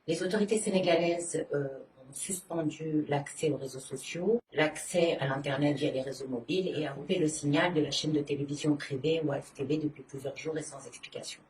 Les autorités sénégalaises ont suspendu l'accès aux réseaux sociaux, l'accès à l'Internet via les réseaux mobiles et a coupé le signal de la chaîne de télévision privée Walf TV depuis plusieurs jours et sans explication.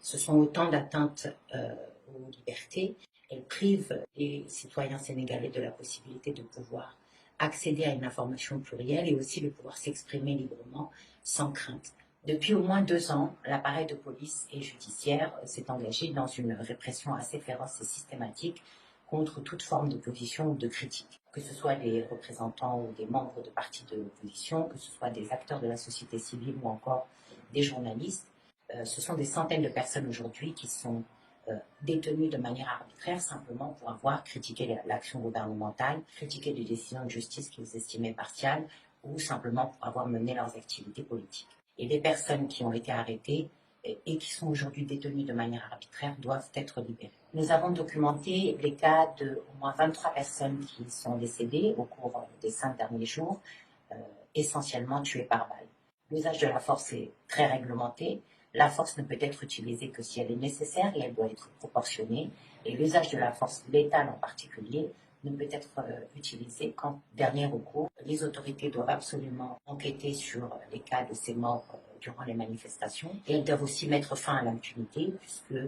Ce sont autant d'atteintes aux libertés. Elles privent les citoyens sénégalais de la possibilité de pouvoir accéder à une information plurielle et aussi de pouvoir s'exprimer librement sans crainte. Depuis au moins 2 ans, l'appareil de police et judiciaire s'est engagé dans une répression assez féroce et systématique contre toute forme d'opposition ou de critique. Que ce soit des représentants ou des membres de partis de l'opposition, que ce soit des acteurs de la société civile ou encore des journalistes, ce sont des centaines de personnes aujourd'hui qui sont détenues de manière arbitraire simplement pour avoir critiqué l'action gouvernementale, critiqué des décisions de justice qu'ils estimaient partiales ou simplement pour avoir mené leurs activités politiques. Et les personnes qui ont été arrêtées et qui sont aujourd'hui détenues de manière arbitraire doivent être libérées. Nous avons documenté les cas de au moins 23 personnes qui sont décédées au cours des 5 derniers jours, essentiellement tuées par balle. L'usage de la force est très réglementé. La force ne peut être utilisée que si elle est nécessaire et elle doit être proportionnée. Et l'usage de la force létale en particulier ne peut être utilisé qu'en dernier recours. Les autorités doivent absolument enquêter sur les cas de ces morts durant les manifestations et elles doivent aussi mettre fin à l'impunité puisque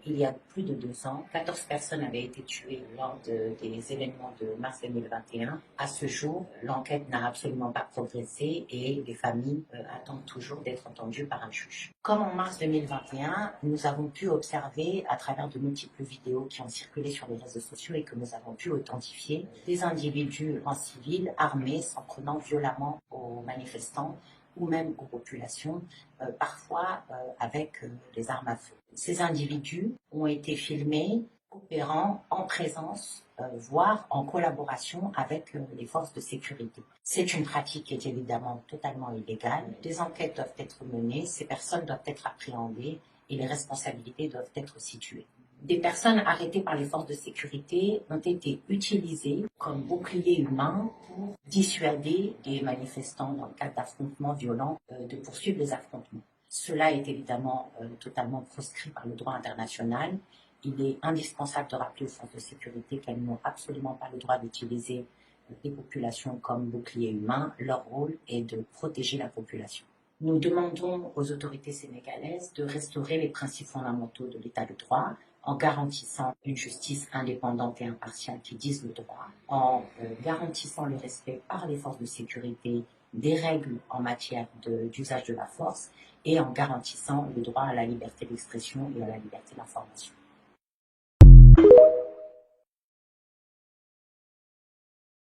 il y a plus de 2 ans, 14 personnes avaient été tuées lors des événements de mars 2021. À ce jour, l'enquête n'a absolument pas progressé et les familles attendent toujours d'être entendues par un juge. Comme en mars 2021, nous avons pu observer à travers de multiples vidéos qui ont circulé sur les réseaux sociaux et que nous avons pu authentifier des individus en civil armés s'en prenant violemment aux manifestants ou même aux populations, parfois avec des armes à feu. Ces individus ont été filmés opérant en présence, voire en collaboration avec les forces de sécurité. C'est une pratique qui est évidemment totalement illégale. Des enquêtes doivent être menées, ces personnes doivent être appréhendées et les responsabilités doivent être situées. Des personnes arrêtées par les forces de sécurité ont été utilisées comme boucliers humains pour dissuader des manifestants dans le cadre d'affrontements violents de poursuivre les affrontements. Cela est évidemment totalement proscrit par le droit international. Il est indispensable de rappeler aux forces de sécurité qu'elles n'ont absolument pas le droit d'utiliser les populations comme boucliers humains. Leur rôle est de protéger la population. Nous demandons aux autorités sénégalaises de restaurer les principes fondamentaux de l'état de droit en garantissant une justice indépendante et impartiale qui dise le droit, en garantissant le respect par les forces de sécurité des règles en matière d'usage de la force et en garantissant le droit à la liberté d'expression et à la liberté d'information.